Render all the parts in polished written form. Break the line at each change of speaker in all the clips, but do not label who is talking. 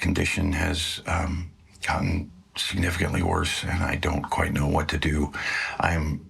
condition has gotten significantly worse, and I don't quite know what to do. I'm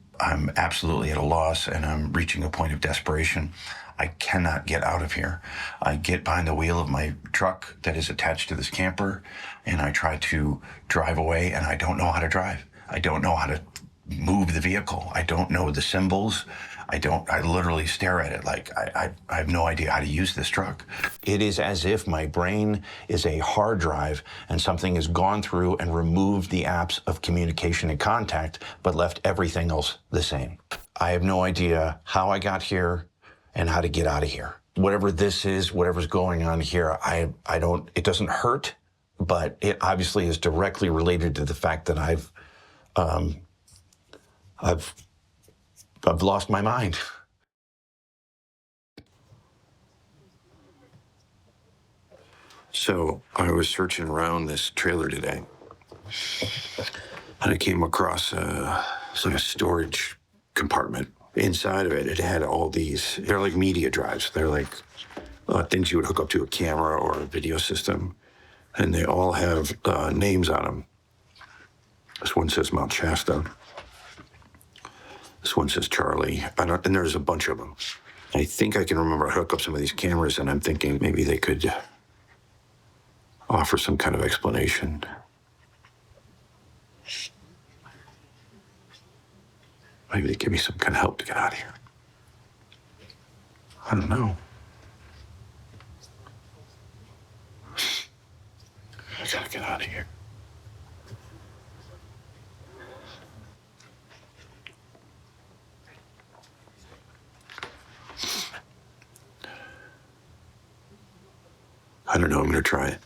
absolutely at a loss, and I'm reaching a point of desperation. I cannot get out of here. I get behind the wheel of my truck that is attached to this camper, and I try to drive away, and I don't know how to drive. I don't know how to move the vehicle. I don't know the symbols. I literally stare at it like I have no idea how to use this truck. It is as if my brain is a hard drive and something has gone through and removed the apps of communication and contact, but left everything else the same. I have no idea how I got here and how to get out of here. Whatever this is, whatever's going on here, it doesn't hurt, but it obviously is directly related to the fact that I've lost my mind. So I was searching around this trailer today, and I came across it's like a storage compartment. Inside of it, it had all these, they're like media drives. They're like things you would hook up to a camera or a video system, and they all have names on them. This one says Mount Shasta. This one says Charlie, and there's a bunch of them. I think I can remember I hook up some of these cameras, and I'm thinking maybe they could offer some kind of explanation. Maybe they give me some kind of help to get out of here. I don't know. I gotta get out of here. I don't know, I'm gonna try it.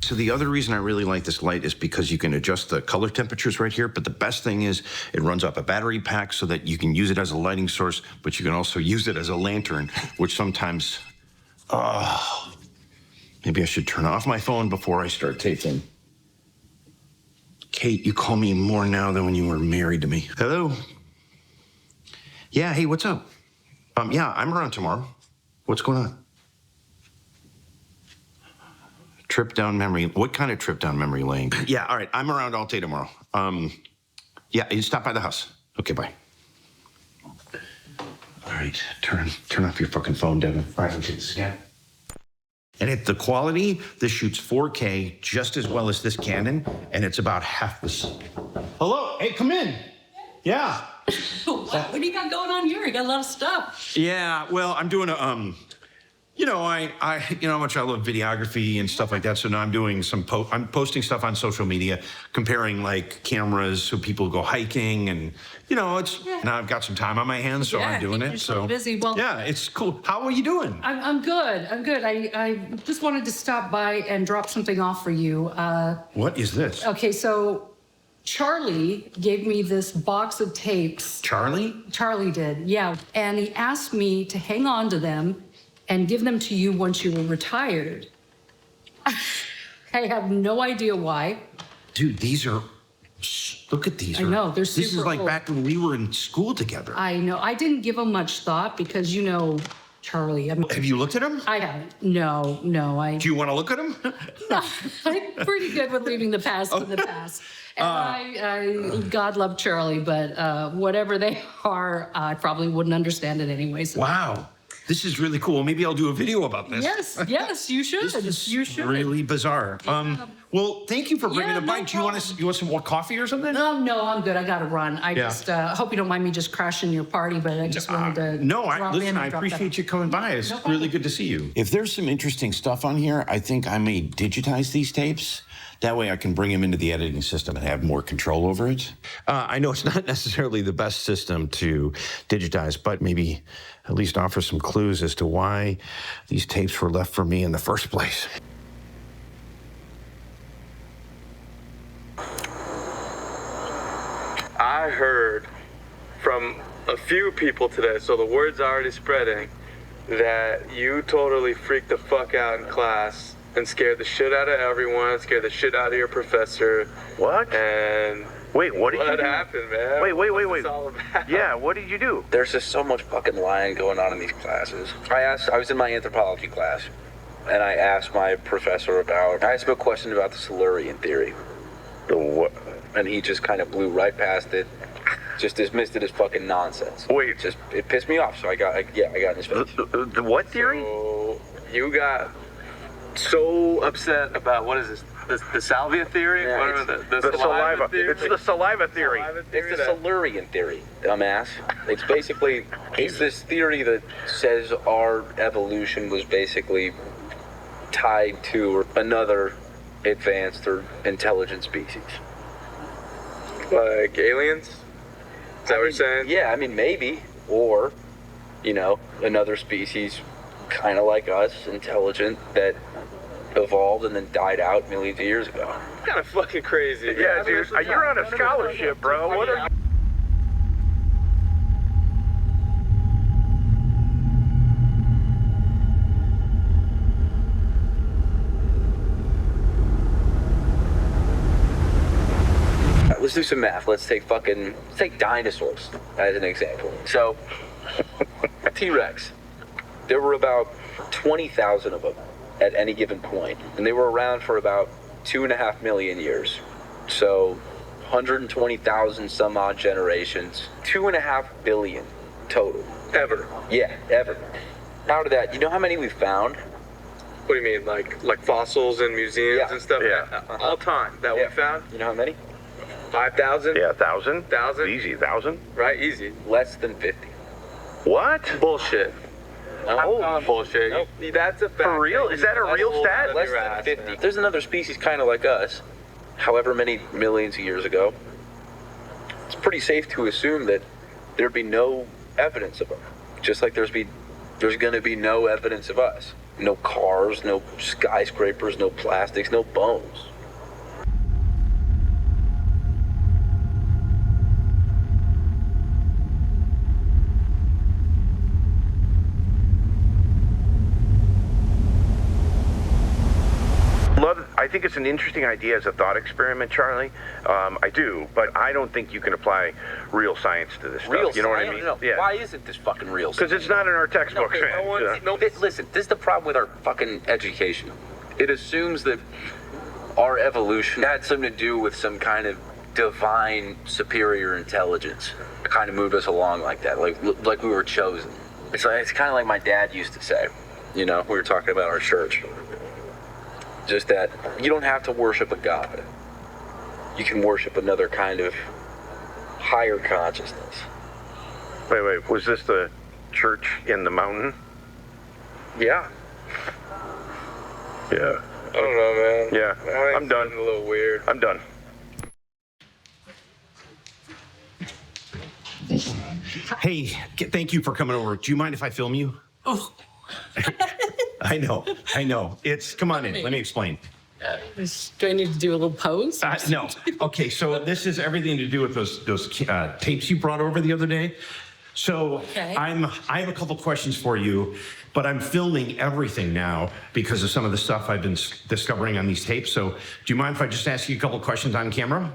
So the other reason I really like this light is because you can adjust the color temperatures right here, but the best thing is it runs off a battery pack so that you can use it as a lighting source, but you can also use it as a lantern, which sometimes, maybe I should turn off my phone before I start taping. Kate, you call me more now than when you were married to me. Hello? Yeah, hey, what's up? Yeah, I'm around tomorrow. What's going on? Trip down memory. What kind of trip down memory lane? Yeah, all right, I'm around all day tomorrow. Yeah, you stop by the house. Okay, bye. All right, turn off your fucking phone, Devin. All right, I'll take this again. And at the quality, this shoots 4K just as well as this Canon, and it's about half the speed. Hello, hey, come in. Yeah.
What do you got going on here? You got a lot of stuff.
Yeah, well, I'm doing a, you know, you know how much I love videography and stuff like that. So now I'm doing I'm posting stuff on social media, comparing like cameras so people go hiking and, you know, now I've got some time on my hands, so I'm doing it.
So busy. Well,
yeah, it's cool. How are you doing?
I'm good. I'm good. I just wanted to stop by and drop something off for you.
What is this?
Okay, so Charlie gave me this box of tapes.
Charlie?
Charlie did, yeah. And he asked me to hang on to them and give them to you once you were retired. I have no idea why.
Dude, these are, look at these.
I know, they're super
This is like
old.
back when we were in school together.
I know, I didn't give them much thought because, you know, Charlie.
Have you looked at them?
I haven't. No.
Do you want to look at them?
No, I'm pretty good with leaving the past in the past. And I God love Charlie, but whatever they are, I probably wouldn't understand it anyway. So.
Wow. This is really cool. Maybe I'll do a video about this.
Yes, you should.
You should. Really bizarre.
Yeah.
Well, thank you for bringing the bike.
No
Do you want some more coffee or something?
No, I'm good. I got to run. I just hope you don't mind me just crashing your party, but I just wanted to.
No, I appreciate you coming by. It's really good to see you. If there's some interesting stuff on here, I think I may digitize these tapes. That way I can bring them into the editing system and have more control over it. I know it's not necessarily the best system to digitize, but maybe at least offer some clues as to why these tapes were left for me in the first place.
I heard from a few people today, so the word's already spreading, that you totally freaked the fuck out in class and scared the shit out of everyone, scared the shit out of your professor.
What?
And
Wait, what did you do?
what happened, man?
Wait.
What's this all about?
Yeah, what did you do?
There's just so much fucking lying going on in these classes. I was in my anthropology class, and I asked my professor I asked him a question about the Silurian theory,
The what?
and he just kind of blew right past it, just dismissed it as fucking nonsense.
Wait.
It pissed me off, so I got in his face.
The what theory?
So you got so upset about, what is this? The salvia theory?
Yeah,
Whatever,
The saliva.
theory?
It's the saliva theory.
It's the Silurian theory, dumbass. It's basically, it's this theory that says our evolution was basically tied to another advanced or intelligent species.
Like aliens? Is that what you're saying?
Yeah, I mean, maybe. Or, another species kind of like us, intelligent, that evolved and then died out millions of years ago.
Kind of fucking crazy.
Yeah, dude, you're on a scholarship, bro. What are you?
Let's do some math. Let's take dinosaurs as an example. So, T-Rex, there were about 20,000 of them at any given point, and they were around for about 2.5 million years. So, 120,000 some odd generations, 2.5 billion total.
Ever.
Yeah, ever. Out of that, you know how many we found?
What do you mean? Like fossils in museums
Yeah.
and stuff?
Yeah.
All time that we found?
You know how many?
5,000?
Yeah, 1,000.
1,000?
Easy, 1,000.
Right? Easy.
Less than 50.
What?
Bullshit.
No.
I'm calling bullshit.
Nope.
That's a fact.
For real? Is that a real stat?
Less than 50. There's another species kind of like us, however many millions of years ago. It's pretty safe to assume that there'd be no evidence of them. Just like there's going to be no evidence of us. No cars, no skyscrapers, no plastics, no bones.
I think it's an interesting idea as a thought experiment, Charlie. I do, but I don't think you can apply real science to this
Real
stuff. You know what I
science?
mean?
No.
Yeah.
Why isn't this fucking real
Because
science?
it's not in our textbooks, man.
Listen, this is the problem with our fucking education. It assumes that our evolution had something to do with some kind of divine superior intelligence. It kind of moved us along like that, like we were chosen. It's kind of like my dad used to say. We were talking about our church. Just that you don't have to worship a god. You can worship another kind of higher consciousness.
Wait. Was this the church in the mountain?
Yeah.
Yeah.
I don't know, man.
Yeah.
I think
I'm done.
it's a little weird.
I'm done.
Hey, thank you for coming over. Do you mind if I film you?
Oh,
I know. Come on in. Let me explain.
do I need to do a little pose?
No. Okay, so this is everything to do with those tapes you brought over the other day. So
Okay.
I have a couple questions for you, but I'm filming everything now because of some of the stuff I've been discovering on these tapes. So do you mind if I just ask you a couple questions on camera?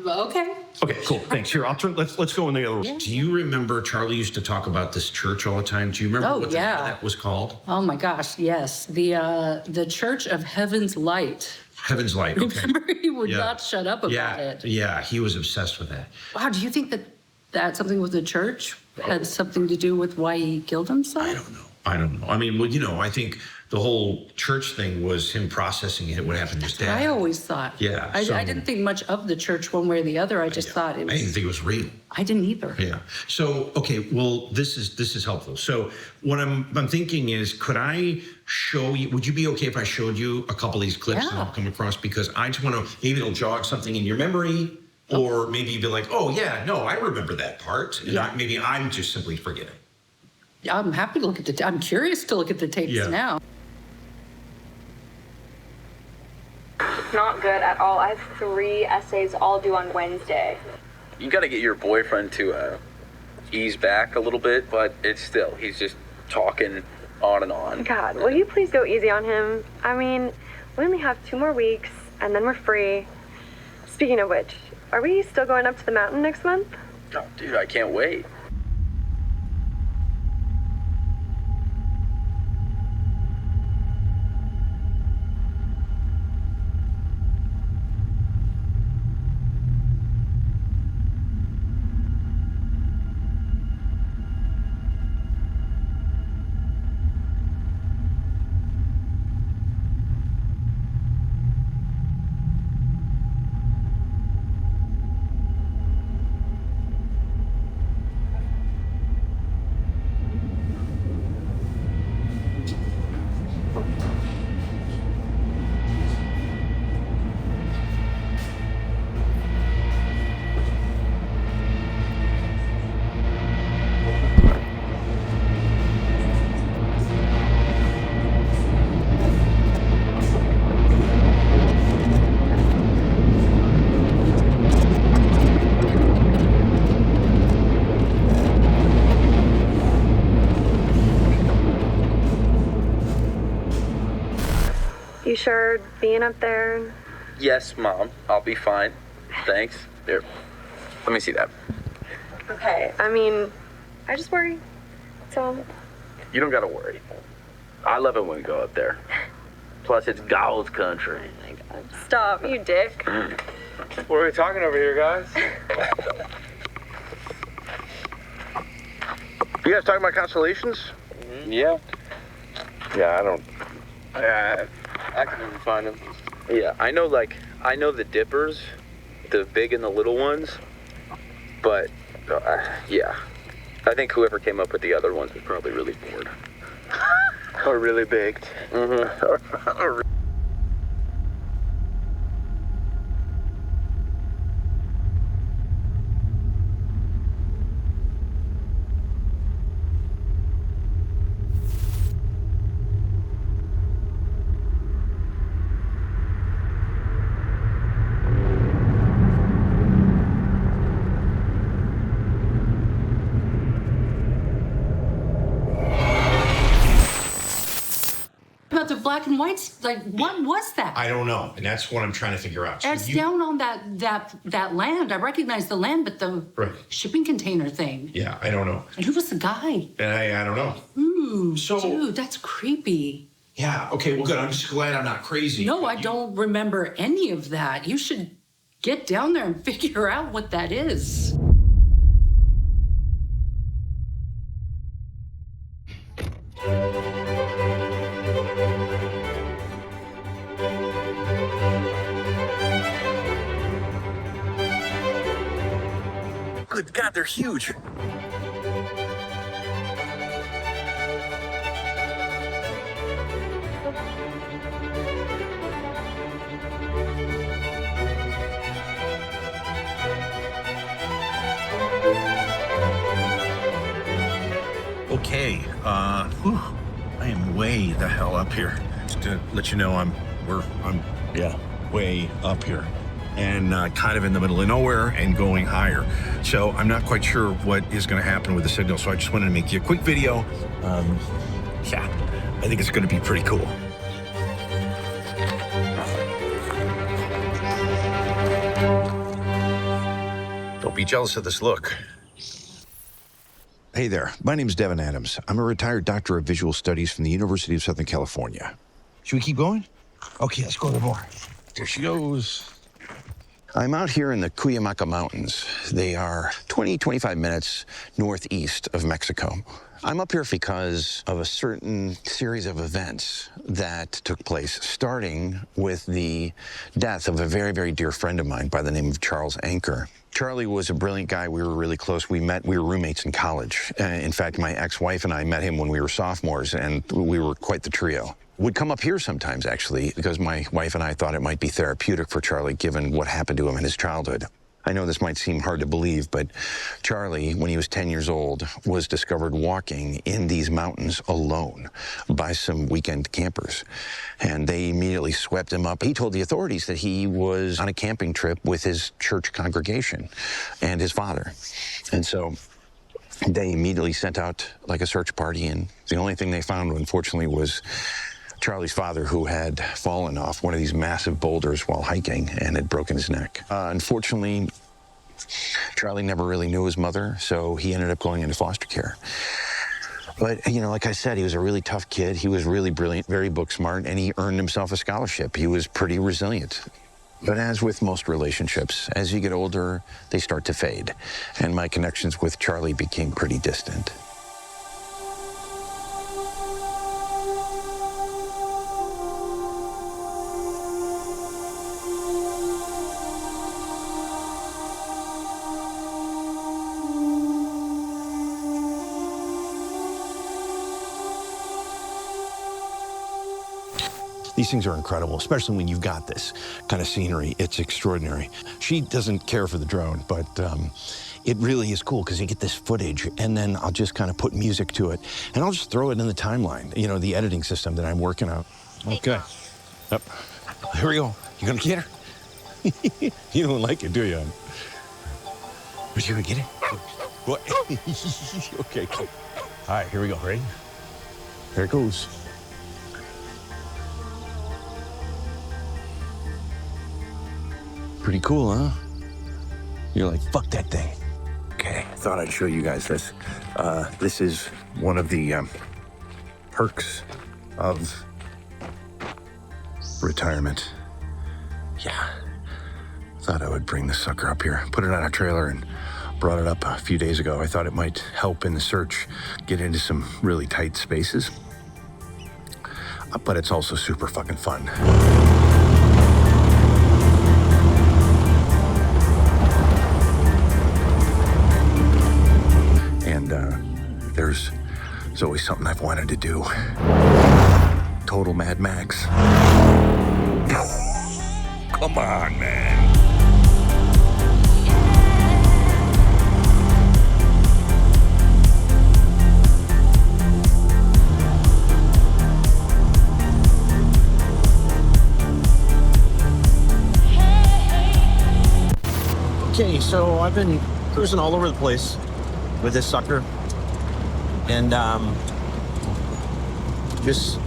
Okay.
Okay, cool. Thanks. Here, I'll turn. Let's go in the other room. Do you remember Charlie used to talk about this church all the time? Do you remember
Oh,
what
yeah.
that was called?
Oh my gosh, yes. The Church of Heaven's Light.
Heaven's Light. Okay.
Remember, he would
Yeah.
not shut up about it.
Yeah, he was obsessed with that.
Wow, do you think that something with the church had something to do with why he killed himself?
I don't know. I mean, well, I think the whole church thing was him processing it, what happened to his dad.
I always thought.
Yeah,
I
so-
didn't think much of the church one way or the other. I just thought it
I didn't
was.
think it was real.
I didn't either.
Yeah. So, okay, well, this is helpful. So what I'm thinking is, could I show you, would you be okay if I showed you a couple of these clips that
Yeah.
I've come across? Because I just want to, maybe it'll jog something in your memory, or maybe you'd be like, oh yeah, no, I remember that part. And
Yeah.
maybe I'm just simply forgetting.
I'm happy to look at I'm curious to look at the tapes
Yeah.
now.
Not good at all. I have 3 essays all due on Wednesday.
You got to get your boyfriend to ease back a little bit, but he's just talking on and on.
God, will you please go easy on him? I mean,
We only have 2 more weeks, and then we're free. Speaking of which, are we still going up to the mountain next month?
Oh, dude, I can't wait.
You sure being up there?
Yes, Mom. I'll be fine. Thanks. Here. Let me see that.
Okay, I mean, I just worry. So,
You don't gotta worry. I love it when we go up there. Plus, it's God's country.
oh my God. Stop, you dick.
What are we talking over here, guys?
You guys talking about constellations?
Yeah.
Yeah,
I can even find them.
Yeah, I know the dippers, the big and the little ones, but yeah. I think whoever came up with the other ones was probably really bored.
Or really baked.
Mm-hmm.
About the black and whites, like what was that?
I don't know, and that's what I'm trying to figure out. So
It's down on that land. I recognize the land, but the
Right.
shipping container thing.
Yeah, I don't know.
And who was the guy?
And I don't know. So-
Dude, that's creepy.
Yeah, okay, well, good. I'm just glad I'm not crazy.
No, I don't remember any of that. You should get down there and figure out what that is.
Good God, they're huge. Okay, whew, I am way the hell up here. Just to let you know, I'm way up here. And kind of in the middle of nowhere and going higher. So I'm not quite sure what is going to happen with the signal. So I just wanted to make you a quick video. Yeah, I think it's going to be pretty cool. Don't be jealous of this look. Hey there, my name's Devin Adams. I'm a retired doctor of visual studies from the University of Southern California. Should we keep going? Okay, let's go a little more. There she goes. I'm out here in the Cuyamaca Mountains. They are 25 minutes northeast of Mexico. I'm up here because of a certain series of events that took place, starting with the death of a very, very dear friend of mine by the name of Charles Anker. Charlie was a brilliant guy. We were really close. We were roommates in college. In fact, my ex-wife and I met him when we were sophomores, and we were quite the trio. Would come up here sometimes, actually, because my wife and I thought it might be therapeutic for Charlie, given what happened to him in his childhood. I know this might seem hard to believe, but Charlie, when he was 10 years old, was discovered walking in these mountains alone by some weekend campers. And they immediately swept him up. He told the authorities that he was on a camping trip with his church congregation and his father. And so they immediately sent out like a search party, and the only thing they found, unfortunately, was Charlie's father, who had fallen off one of these massive boulders while hiking and had broken his neck. Unfortunately, Charlie never really knew his mother, so he ended up going into foster care. But, you know, like I said, he was a really tough kid. He was really brilliant, very book smart, and he earned himself a scholarship. He was pretty resilient. But as with most relationships, as you get older, they start to fade. And my connections with Charlie became pretty distant. These things are incredible, especially when you've got this kind of scenery. It's extraordinary. She doesn't care for the drone, but it really is cool because you get this footage, and then I'll just kind of put music to it, and I'll just throw it in the timeline, you know, the editing system that I'm working on. Okay. Yep. Here we go. You gonna get her? You don't like it, do you? But you gonna get it? What? Okay, cool. All right, here we go. Ready? Here it goes. Pretty cool, huh? You're like, fuck that thing. Okay, I thought I'd show you guys this. This is one of the perks of retirement. Yeah. Thought I would bring this sucker up here. Put it on a trailer and brought it up a few days ago. I thought it might help in the search, get into some really tight spaces. But it's also super fucking fun. There's always something I've wanted to do. Total Mad Max. Come on, man.
Okay, so I've been cruising all over the place with this sucker. And just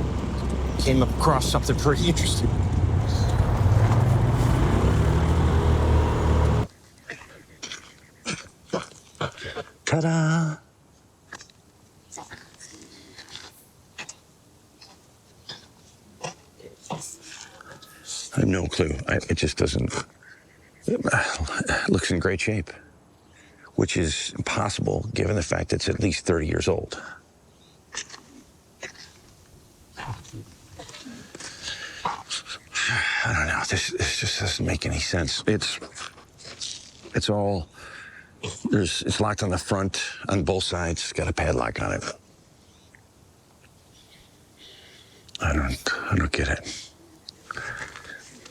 came across something pretty interesting. Ta-da! I have no clue. It just doesn't. It looks in great shape, which is impossible given the fact that it's at least 30 years old. I don't know. This just doesn't make any sense. It's all. It's locked on the front, on both sides. It's got a padlock on it. I don't get it.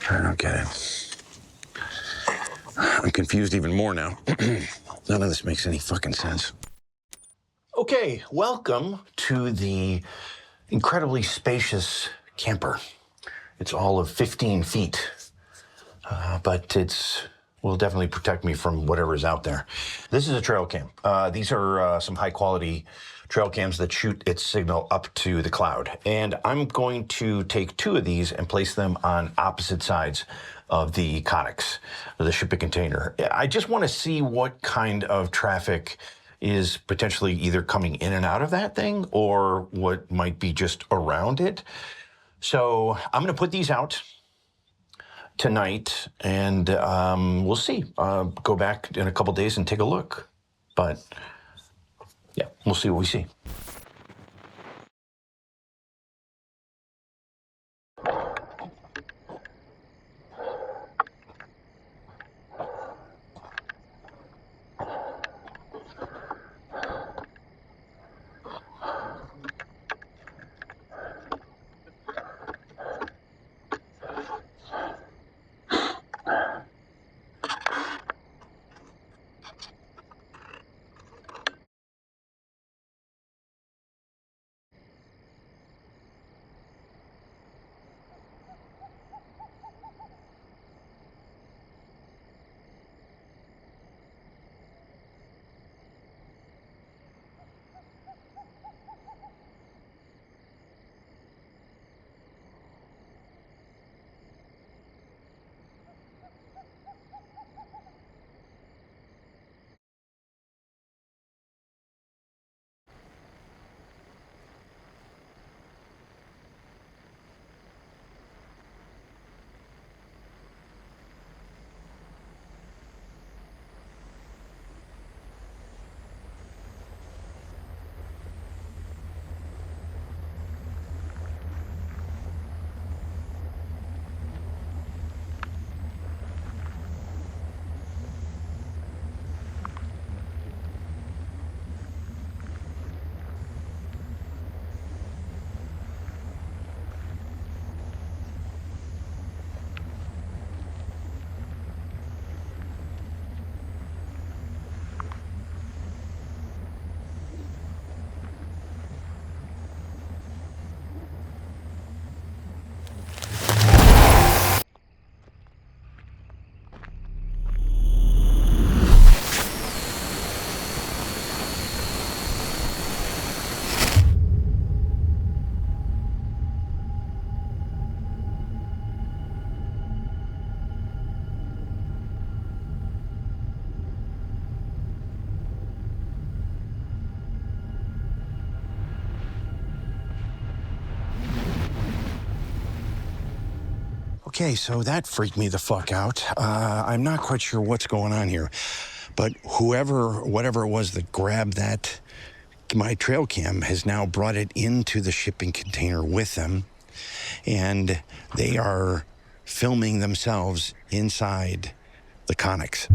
I don't get it. I'm confused even more now. None of this makes any fucking sense. Okay, welcome to the incredibly spacious camper. It's all of 15 feet, but will definitely protect me from whatever is out there. This is a trail cam. These are some high quality trail cams that shoot its signal up to the cloud. And I'm going to take 2 of these and place them on opposite sides of the Conex, the shipping container. I just want to see what kind of traffic is potentially either coming in and out of that thing or what might be just around it. So I'm going to put these out tonight, and we'll see. Go back in a couple days and take a look. But yeah, we'll see what we see. Okay, so that freaked me the fuck out. I'm not quite sure what's going on here, but whatever it was that grabbed my trail cam has now brought it into the shipping container with them, and they are filming themselves inside the Connex.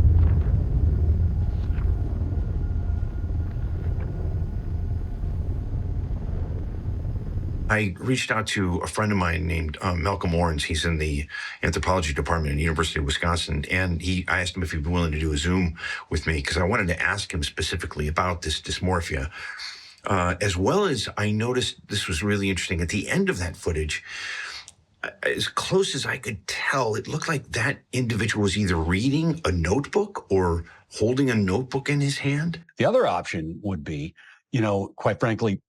I reached out to a friend of mine named Malcolm Warrens. He's in the anthropology department at the University of Wisconsin. And I asked him if he'd be willing to do a Zoom with me because I wanted to ask him specifically about this dysmorphia. As well as I noticed this was really interesting. At the end of that footage, as close as I could tell, it looked like that individual was either reading a notebook or holding a notebook in his hand.
The other option would be, quite frankly,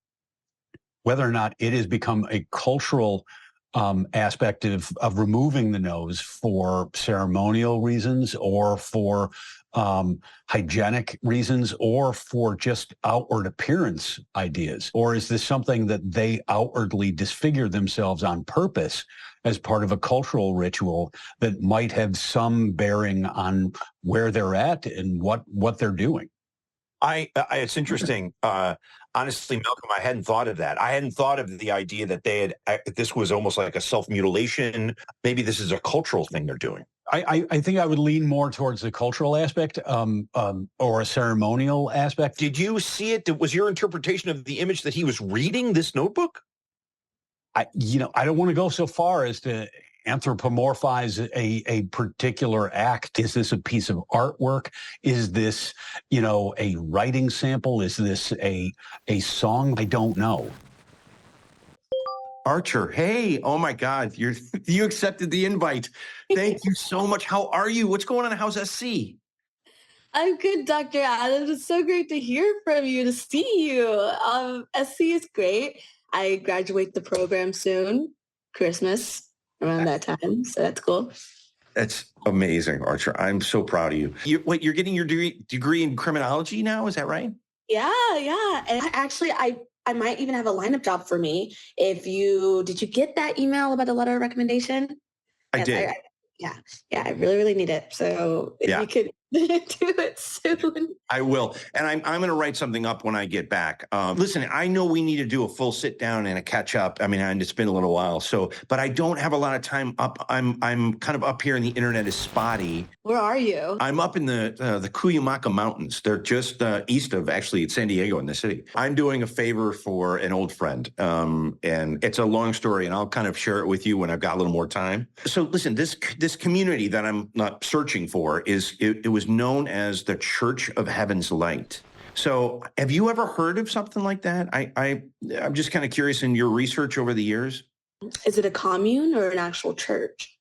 whether or not it has become a cultural aspect of removing the nose for ceremonial reasons or for hygienic reasons or for just outward appearance ideas? Or is this something that they outwardly disfigure themselves on purpose as part of a cultural ritual that might have some bearing on where they're at and what they're doing?
It's interesting. Honestly, Malcolm, I hadn't thought of that. I hadn't thought of the idea that this was almost like a self-mutilation. Maybe this is a cultural thing they're doing.
I think I would lean more towards the cultural aspect or a ceremonial aspect.
Did you see it? Was your interpretation of the image that he was reading this notebook?
I don't want to go so far as to anthropomorphize a particular act. Is this a piece of artwork? Is this, a writing sample? Is this a song? I don't know.
Archer, hey, oh my God, you accepted the invite. Thank you so much. How are you? What's going on? How's SC?
I'm good, Dr. Adams. It's so great to hear from you, to see you. SC is great. I graduate the program soon, Christmas, around that time. So that's cool.
That's amazing, Archer. I'm so proud of you. You're getting your degree in criminology now? Is that right?
Yeah. And I might even have a lineup job for me. Did you get that email about the letter of recommendation?
I did.
I really, really need it. So if you could do it soon.
I will. And I'm going to write something up when I get back. Listen, I know we need to do a full sit down and a catch up. I mean, and it's been a little while. But I don't have a lot of time up. I'm kind of up here and the internet is spotty.
Where are you?
I'm up in the Cuyamaca Mountains. They're just east of actually San Diego in the city. I'm doing a favor for an old friend. And it's a long story and I'll kind of share it with you when I've got a little more time. So listen, this community that I'm not searching for it was known as the Church of Heaven's Light. So have you ever heard of something like that? I'm just kind of curious in your research over the years.
Is it a commune or an actual church?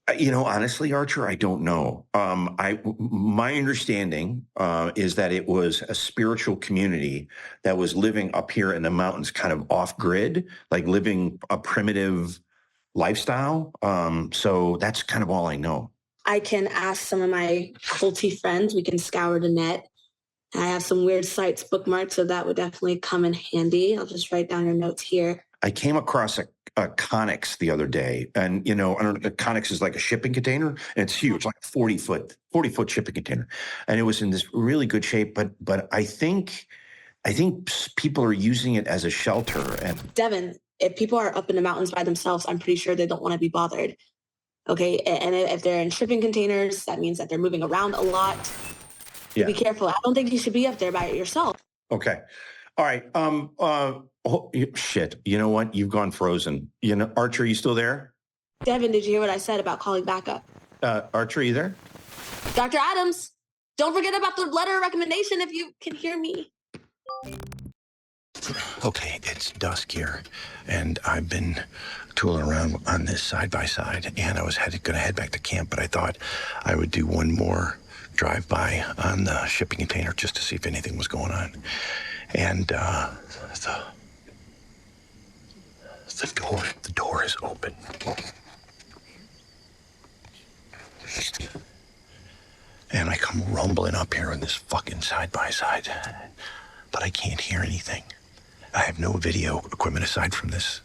Honestly, Archer, I don't know. My understanding is that it was a spiritual community that was living up here in the mountains, kind of off grid, like living a primitive lifestyle. So that's kind of all I know.
I can ask some of my culty friends. We can scour the net. I have some weird sites bookmarked, so that would definitely come in handy. I'll just write down your notes here.
I came across a Connex the other day, and a Connex is like a shipping container, and it's huge, like 40-foot shipping container, and it was in this really good shape. But I think people are using it as a shelter. And
Devin, if people are up in the mountains by themselves, I'm pretty sure they don't want to be bothered. Okay, and if they're in shipping containers, that means that they're moving around a lot. Yeah. Be careful. I don't think you should be up there by yourself.
Okay. All right. Shit. You know what? You've gone frozen. Archer, are you still there?
Devin, did you hear what I said about calling backup?
Archer, are you there?
Dr. Adams, don't forget about the letter of recommendation if you can hear me.
Okay, it's dusk here, and I've been tooling around on this side-by-side, and I was going to head back to camp, but I thought I would do one more drive-by on the shipping container just to see if anything was going on. And the door is open. And I come rumbling up here on this fucking side-by-side, but I can't hear anything. I have no video equipment aside from this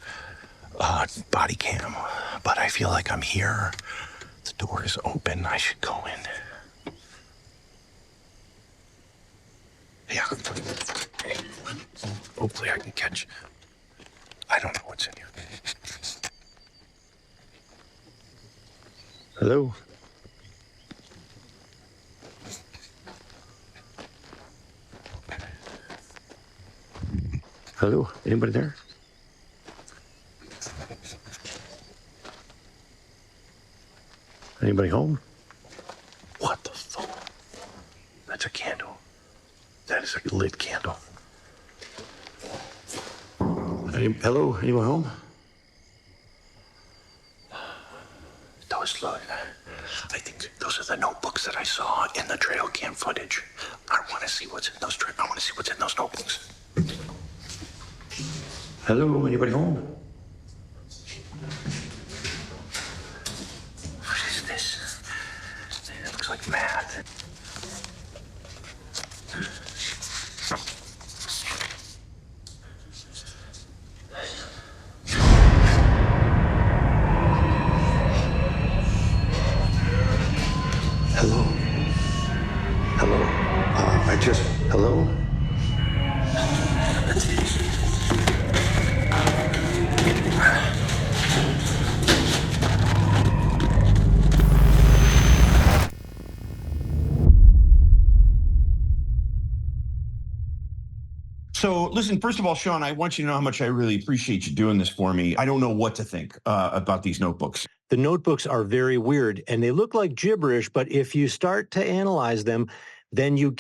body cam, but I feel like I'm here. The door is open. I should go in. Yeah. Hopefully I can catch. I don't know what's in here. Hello? Hello? Anybody there? Anybody home? What the fuck? That's a candle. That is a lit candle. Hello? Anyone home? Those look. I think those are the notebooks that I saw in the trail cam footage. I want to see what's in those. I want to see what's in those notebooks. Hello? Anybody home? What is this? It looks like math. Hello? Hello? Hello?
So, listen, first of all, Sean, I want you to know how much I really appreciate you doing this for me. I don't know what to think about these notebooks.
The notebooks are very weird, and they look like gibberish, but if you start to analyze them, then you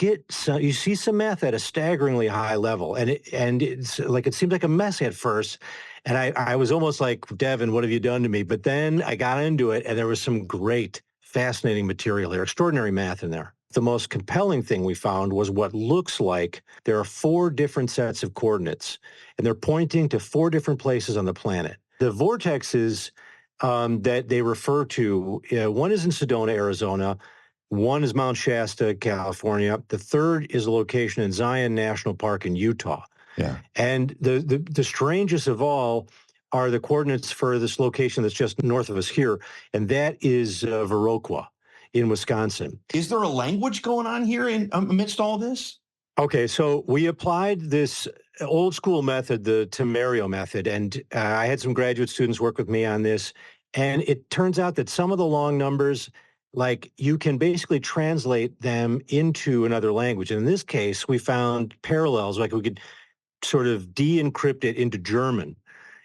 see some math at a staggeringly high level, and it's like it seems like a mess at first. And I was almost like, Devin, what have you done to me? But then I got into it, and there was some great, fascinating material there, extraordinary math in there. The most compelling thing we found was what looks like there are 4 different sets of coordinates, and they're pointing to 4 different places on the planet. The vortexes that they refer to, one is in Sedona, Arizona, one is Mount Shasta, California, the third is a location in Zion National Park in Utah.
Yeah.
And the strangest of all are the coordinates for this location that's just north of us here, and that is Viroqua in Wisconsin.
Is there a language going on here amidst all this?
Okay, so we applied this old school method, the Temerio method, and I had some graduate students work with me on this, and it turns out that some of the long numbers, like you can basically translate them into another language. And in this case, we found parallels, like we could sort of de-encrypt it into German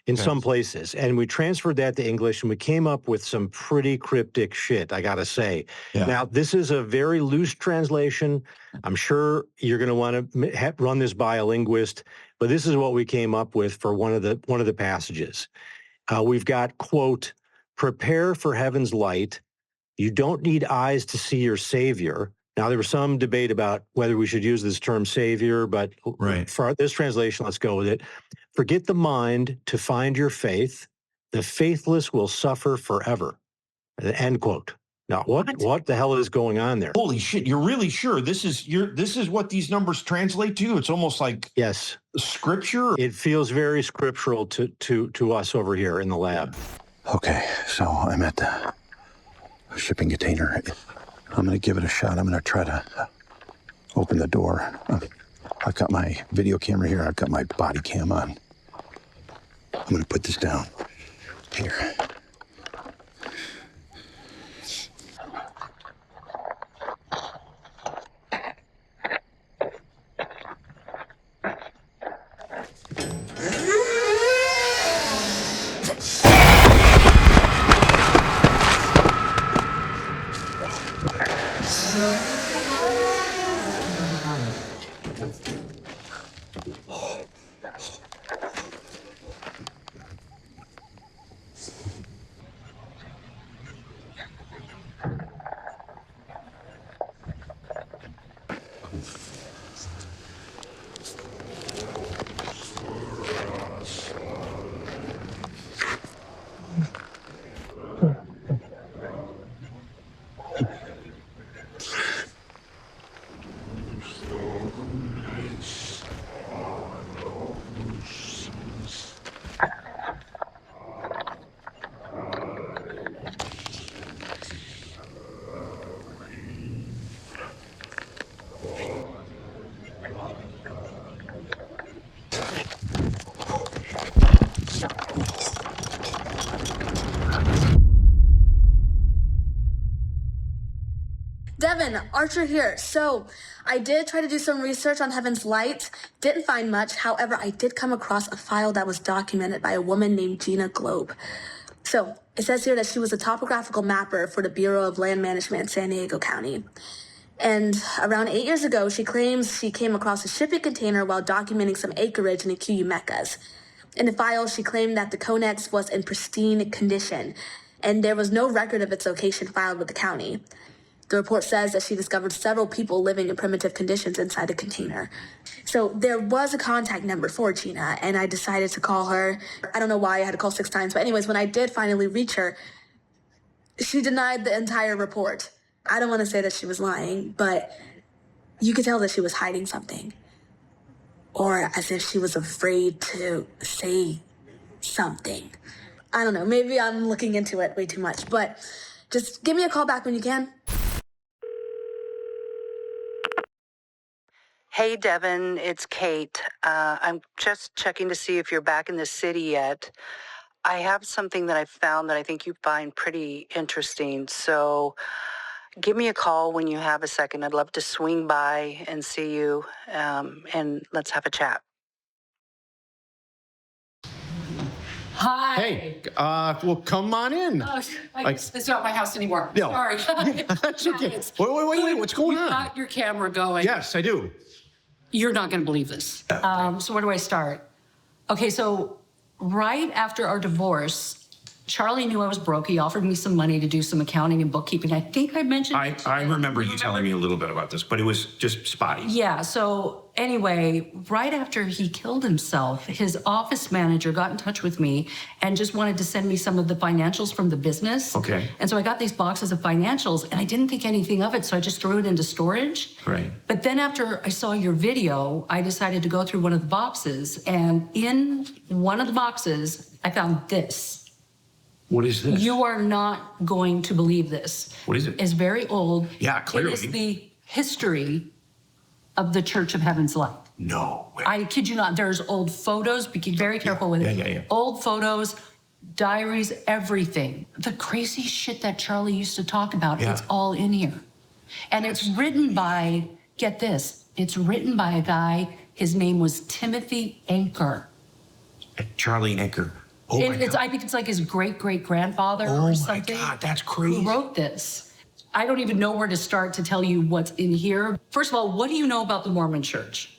in some places. And we transferred that to English, and we came up with some pretty cryptic shit, I gotta say.
Yeah.
Now, this is a very loose translation. I'm sure you're gonna wanna run this by a linguist, but this is what we came up with for one of the passages. We've got, quote, "Prepare for heaven's light. You don't need eyes to see your Savior." Now, there was some debate about whether we should use this term Savior, but for this translation, let's go with it. "Forget the mind to find your faith. The faithless will suffer forever." End quote. Now, what the hell is going on there?
Holy shit! You're really sure this is what these numbers translate to? It's almost like scripture.
It feels very scriptural to us over here in the lab.
Okay, so I'm at the shipping container. I'm going to give it a shot. I'm going to try to open the door. I've got my video camera here. I've got my body cam on. I'm going to put this down here.
Devin, Archer here. So, I did try to do some research on Heaven's Light. Didn't find much. However, I did come across a file that was documented by a woman named Gina Globe. So, it says here that she was a topographical mapper for the Bureau of Land Management in San Diego County. And around 8 years ago, she claims she came across a shipping container while documenting some acreage in the Cuyumecas. In the file, she claimed that the Conex was in pristine condition, and there was no record of its location filed with the county. The report says that she discovered several people living in primitive conditions inside the container. So there was a contact number for Gina, and I decided to call her. I don't know why I had to call 6 times, but anyways, when I did finally reach her, she denied the entire report. I don't want to say that she was lying, but you could tell that she was hiding something. Or as if she was afraid to say something. I don't know, maybe I'm looking into it way too much, but just give me a call back when you can.
Hey, Devin, it's Kate. I'm just checking to see if you're back in the city yet. I have something that I found that I think you find pretty interesting, so give me a call when you have a second. I'd love to swing by and see you, and let's have a chat.
Hi.
Hey, well, come on in.
It's not my house anymore.
No.
Sorry.
That's okay. Wait, what's going on?
You've got your camera going.
Yes, I do.
You're not going to believe this. So where do I start? Okay, so right after our divorce, Charlie knew I was broke. He offered me some money to do some accounting and bookkeeping. I think I mentioned
I remember you telling me a little bit about this, but it was just spotty.
Yeah, so anyway, right after he killed himself, his office manager got in touch with me and just wanted to send me some of the financials from the business.
Okay.
And so I got these boxes of financials and I didn't think anything of it, so I just threw it into storage.
Right.
But then after I saw your video, I decided to go through one of the boxes, and in one of the boxes, I found this.
What is this?
You are not going to believe this.
What is it?
It's very old.
Yeah, clearly.
It is the history of the Church of Heaven's Light.
No way.
I kid you not. There's old photos. Be very careful with it.
Yeah.
Old photos, diaries, everything. The crazy shit that Charlie used to talk about, it's all in here. And it's written by, get this, it's written by a guy, his name was Timothy Anker.
Charlie Anker. Oh my God.
I think it's like his great-great-grandfather
Oh
or something.
my God, that's crazy.
Who wrote this? I don't even know where to start to tell you what's in here. First of all, what do you know about the Mormon Church?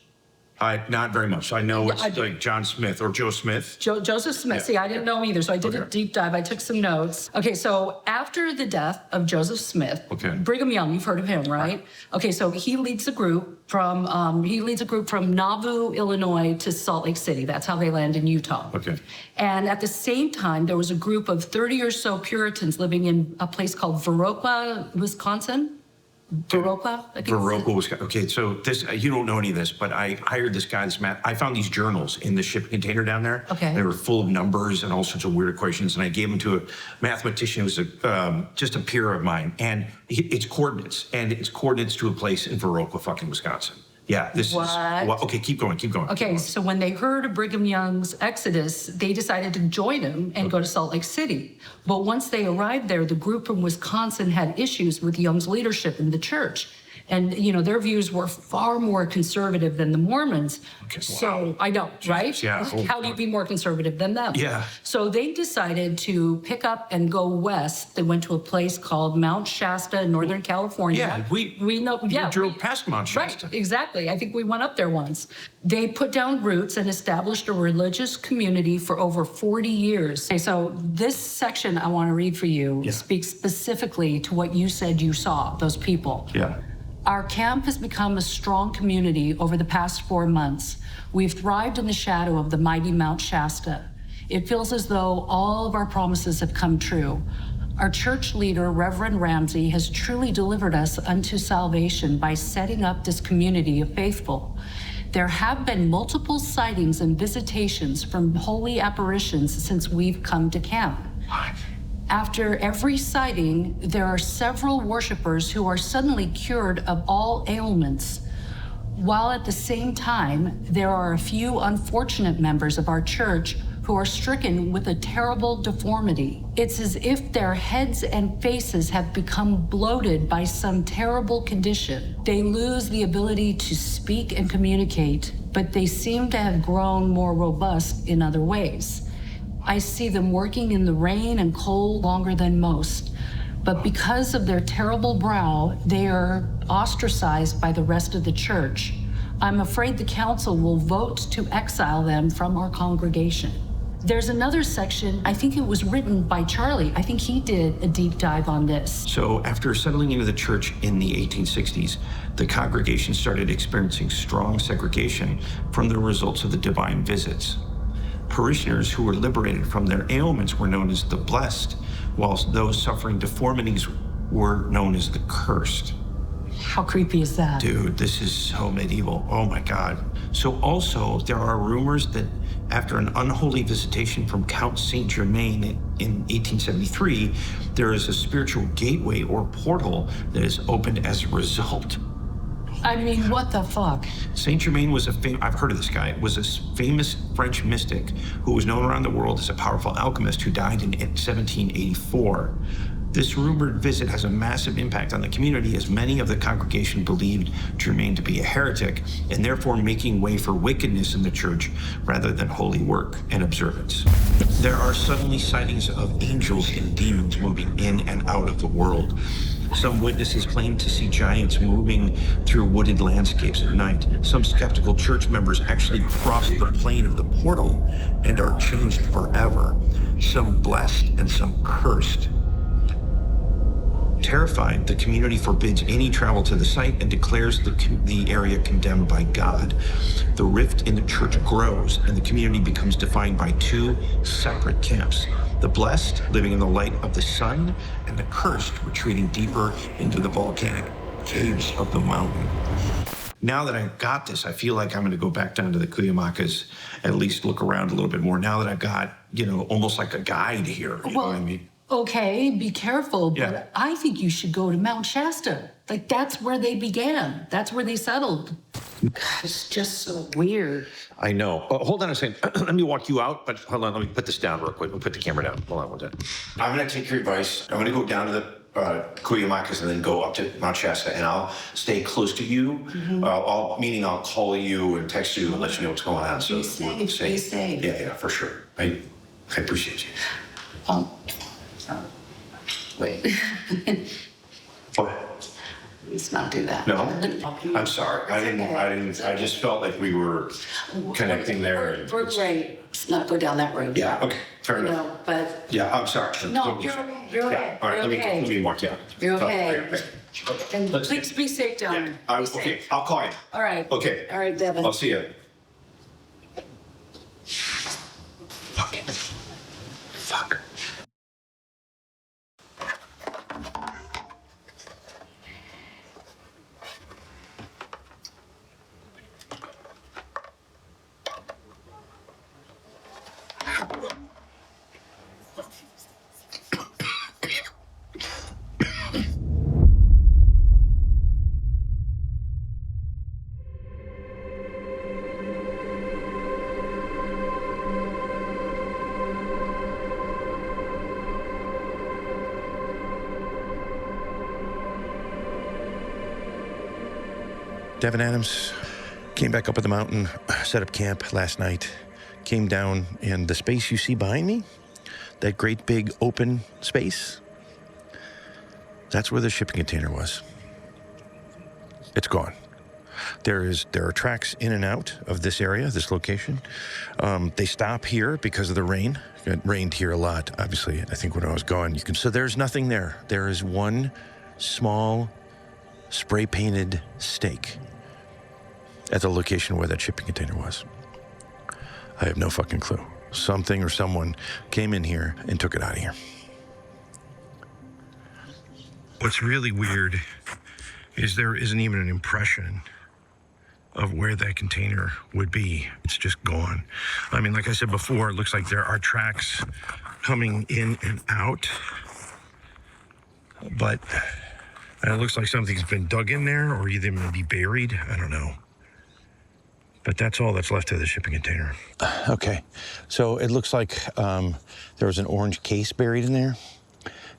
Not very much. I know it's like John Smith or Joe Smith.
Joseph Smith. See, I didn't know either, so I did a deep dive. I took some notes. Okay, so after the death of Joseph Smith, Brigham Young, you've heard of him, right? Okay, so he leads a group from Nauvoo, Illinois, to Salt Lake City. That's how they land in Utah.
Okay.
And at the same time, there was a group of 30 or so Puritans living in a place called Viroqua, Wisconsin. Viroqua, I think.
Viroqua, Wisconsin. Okay, so this, you don't know any of this, but I hired this guy, I found these journals in the shipping container down there.
Okay.
They were full of numbers and all sorts of weird equations, and I gave them to a mathematician who was just a peer of mine, and it's coordinates to a place in Viroqua, fucking Wisconsin. Yeah, this is, well, okay, keep going.
Okay, so when they heard of Brigham Young's exodus, they decided to join him and go to Salt Lake City. But once they arrived there, the group from Wisconsin had issues with Young's leadership in the church. And, their views were far more conservative than the Mormons. Okay, wow. So, I know, right?
Yeah.
How do you be more conservative than them?
Yeah.
So they decided to pick up and go west. They went to a place called Mount Shasta in Northern California.
Yeah, we know. Yeah, we drove past Mount Shasta.
Right, exactly. I think we went up there once. They put down roots and established a religious community for over 40 years. Okay, so this section I want to read for you speaks specifically to what you said you saw, those people.
Yeah.
Our camp has become a strong community over the past 4 months. We've thrived in the shadow of the mighty Mount Shasta. It feels as though all of our promises have come true. Our church leader, Reverend Ramsey, has truly delivered us unto salvation by setting up this community of faithful. There have been multiple sightings and visitations from holy apparitions since we've come to camp. After every sighting, there are several worshipers who are suddenly cured of all ailments, while at the same time, there are a few unfortunate members of our church who are stricken with a terrible deformity. It's as if their heads and faces have become bloated by some terrible condition. They lose the ability to speak and communicate, but they seem to have grown more robust in other ways. I see them working in the rain and cold longer than most, but because of their terrible brow, they are ostracized by the rest of the church. I'm afraid the council will vote to exile them from our congregation. There's another section, I think it was written by Charlie. I think he did a deep dive on this.
So after settling into the church in the 1860s, the congregation started experiencing strong segregation from the results of the divine visits. Parishioners who were liberated from their ailments were known as the blessed, whilst those suffering deformities were known as the cursed.
How creepy is that?
Dude, this is so medieval. Oh my God. So also, there are rumors that after an unholy visitation from Count Saint Germain in 1873, there is a spiritual gateway or portal that is opened as a result.
I mean, what the fuck?
Saint Germain was I've heard of this guy, was a famous French mystic who was known around the world as a powerful alchemist who died in 1784. This rumored visit has a massive impact on the community, as many of the congregation believed Germain to be a heretic and therefore making way for wickedness in the church rather than holy work and observance. There are suddenly sightings of angels and demons moving in and out of the world. Some witnesses claim to see giants moving through wooded landscapes at night. Some skeptical church members actually cross the plane of the portal and are changed forever. Some blessed and some cursed. Terrified, the community forbids any travel to the site and declares the area condemned by God. The rift in the church grows, and the community becomes defined by two separate camps. The blessed, living in the light of the sun, and the cursed, retreating deeper into the volcanic caves of the mountain. Now that I've got this, I feel like I'm going to go back down to the Cuyamacas, at least look around a little bit more. Now that I've got, almost like a guide here. You know what I mean?
Okay, be careful, but
Yeah.
I think you should go to Mount Shasta. Like, that's where they began. That's where they settled. God, it's just so weird.
I know. Hold on a second. Let me walk you out, but hold on. Let me put this down real quick. We'll put the camera down. Hold on one second. I'm going to take your advice. I'm going to go down to the Cuyamacas and then go up to Mount Shasta, and I'll stay close to you. Meaning I'll call you and text you and let you know what's going on. So
Be safe, be safe.
Yeah, for sure. I appreciate you.
Wait.
What?
Let's not do that.
No? I'm sorry. I didn't. I just felt like we were connecting there.
We're great. Let's not go down that road.
Yeah, okay. Fair enough.
No, but
Yeah, I'm sorry.
no, you're okay.
Yeah, all right,
You're okay.
let me walk you out.
You're okay.
Okay.
And
Let's-
please be safe down there. Be safe.
Okay, I'll call you.
All right.
Okay.
All right, Devin.
I'll see you. Fuck. Devin Adams came back up at the mountain, set up camp last night, came down, and the space you see behind me, that great big open space, that's where the shipping container was. It's gone. There are tracks in and out of this area, this location. They stop here because of the rain. It rained here a lot, obviously, I think when I was gone. So there's nothing there. There is one small spray-painted stake at the location where that shipping container was. I have no fucking clue. Something or someone came in here and took it out of here. What's really weird is there isn't even an impression of where that container would be. It's just gone. I mean, like I said before, it looks like there are tracks coming in and out, but it looks like something's been dug in there or either maybe buried. I don't know.
But that's all that's left of the shipping container. Okay, so it looks like there was an orange case buried in there.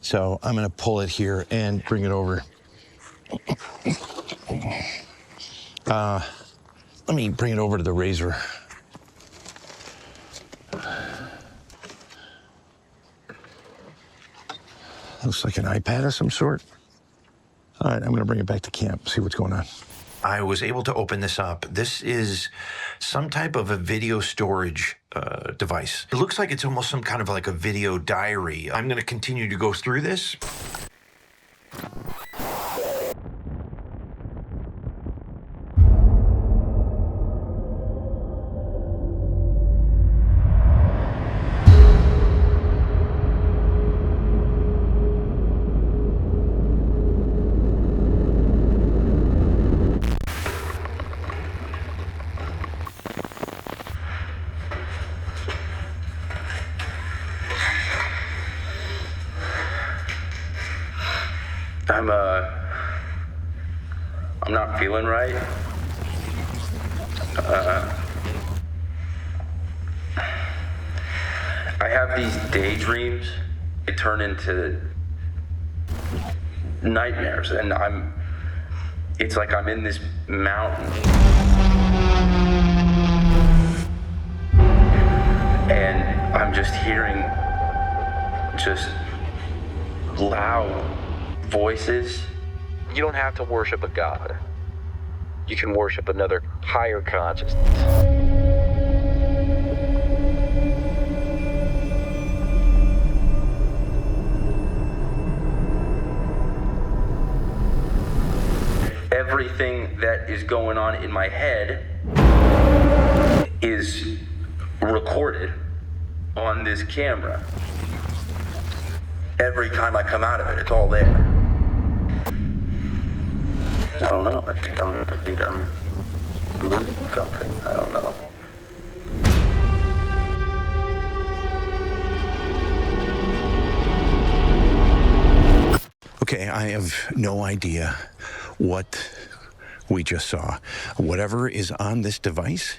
So I'm gonna pull it here and bring it over. Let me bring it over to the razor. Looks like an iPad of some sort. All right, I'm gonna bring it back to camp, see what's going on.
I was able to open this up. This is some type of a video storage device. It looks like it's almost some kind of like a video diary. I'm going to continue to go through this.
I'm not feeling right. I have these daydreams. They turn into nightmares, and it's like I'm in this mountain. And I'm just hearing just loud voices. You don't have to worship a god. You can worship another higher consciousness. Everything that is going on in my head is recorded on this camera. Every time I come out of it, it's all there. I don't know. I think I'm losing something. I don't know.
Okay, I have no idea what we just saw. Whatever is on this device,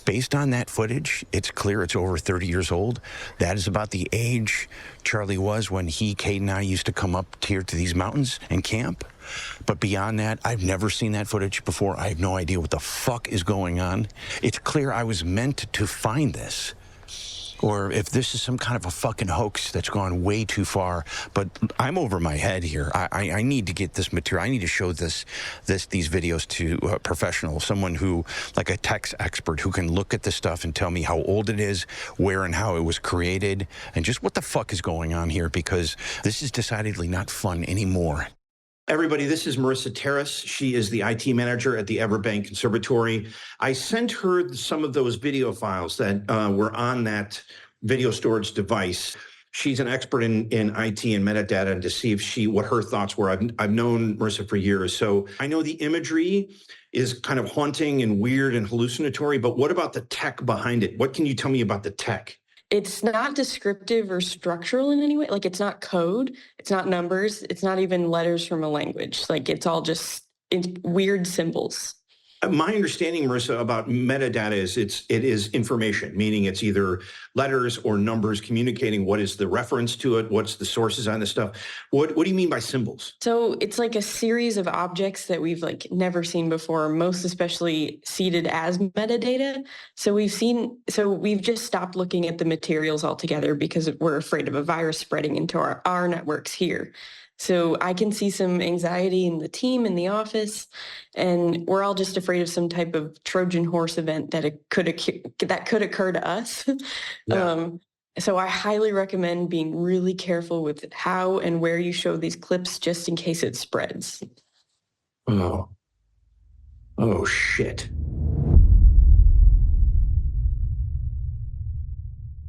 based on that footage, it's clear it's over 30 years old. That is about the age Charlie was when Kate and I used to come up here to these mountains and camp. But beyond that, I've never seen that footage before. I have no idea what the fuck is going on. It's clear I was meant to find this. Or if this is some kind of a fucking hoax that's gone way too far. But I'm over my head here. I need to get this material. I need to show these videos to a professional, someone who, like a tech expert, who can look at this stuff and tell me how old it is, where and how it was created, and just what the fuck is going on here, because this is decidedly not fun anymore.
Everybody, this is Marissa Terrace. She is the IT manager at the Everbank Conservatory. I sent her some of those video files that were on that video storage device. She's an expert in IT and metadata, and to see what her thoughts were. I've known Marissa for years, so I know the imagery is kind of haunting and weird and hallucinatory, but what about the tech behind it? What can you tell me about the tech?
It's not descriptive or structural in any way. Like, it's not code, it's not numbers, it's not even letters from a language. Like, it's all just weird symbols.
My understanding, Marissa, about metadata is it is information, meaning it's either letters or numbers communicating what is the reference to it, what's the sources on this stuff. What do you mean by symbols?
So it's like a series of objects that we've never seen before, most especially seeded as metadata. So we've just stopped looking at the materials altogether because we're afraid of a virus spreading into our networks here. So I can see some anxiety in the team, in the office, and we're all just afraid of some type of Trojan horse event that could occur to us. Yeah. So I highly recommend being really careful with how and where you show these clips, just in case it spreads.
Oh shit.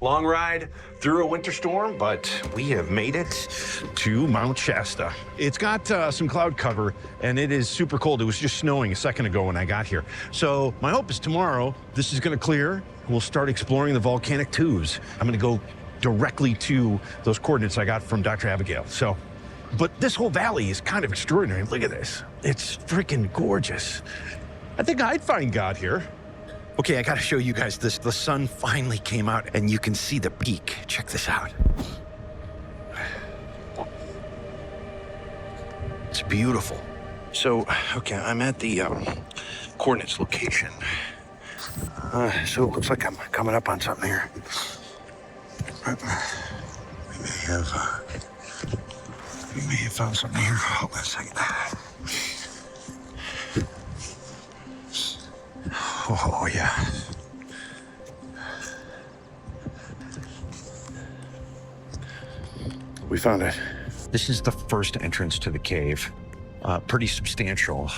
Long ride through a winter storm, but we have made it to Mount Shasta.
It's got some cloud cover, and it is super cold. It was just snowing a second ago when I got here. So my hope is tomorrow this is going to clear. We'll start exploring the volcanic tubes. I'm going to go directly to those coordinates I got from Dr. Abigail. But this whole valley is kind of extraordinary. Look at this. It's freaking gorgeous. I think I'd find God here.
Okay, I gotta show you guys this. The sun finally came out and you can see the peak. Check this out. It's beautiful. So, okay, I'm at the coordinates location. So it looks like I'm coming up on something here. We may have found something here. Hold on a second. Oh, yeah. We found it. This is the first entrance to the cave. Pretty substantial.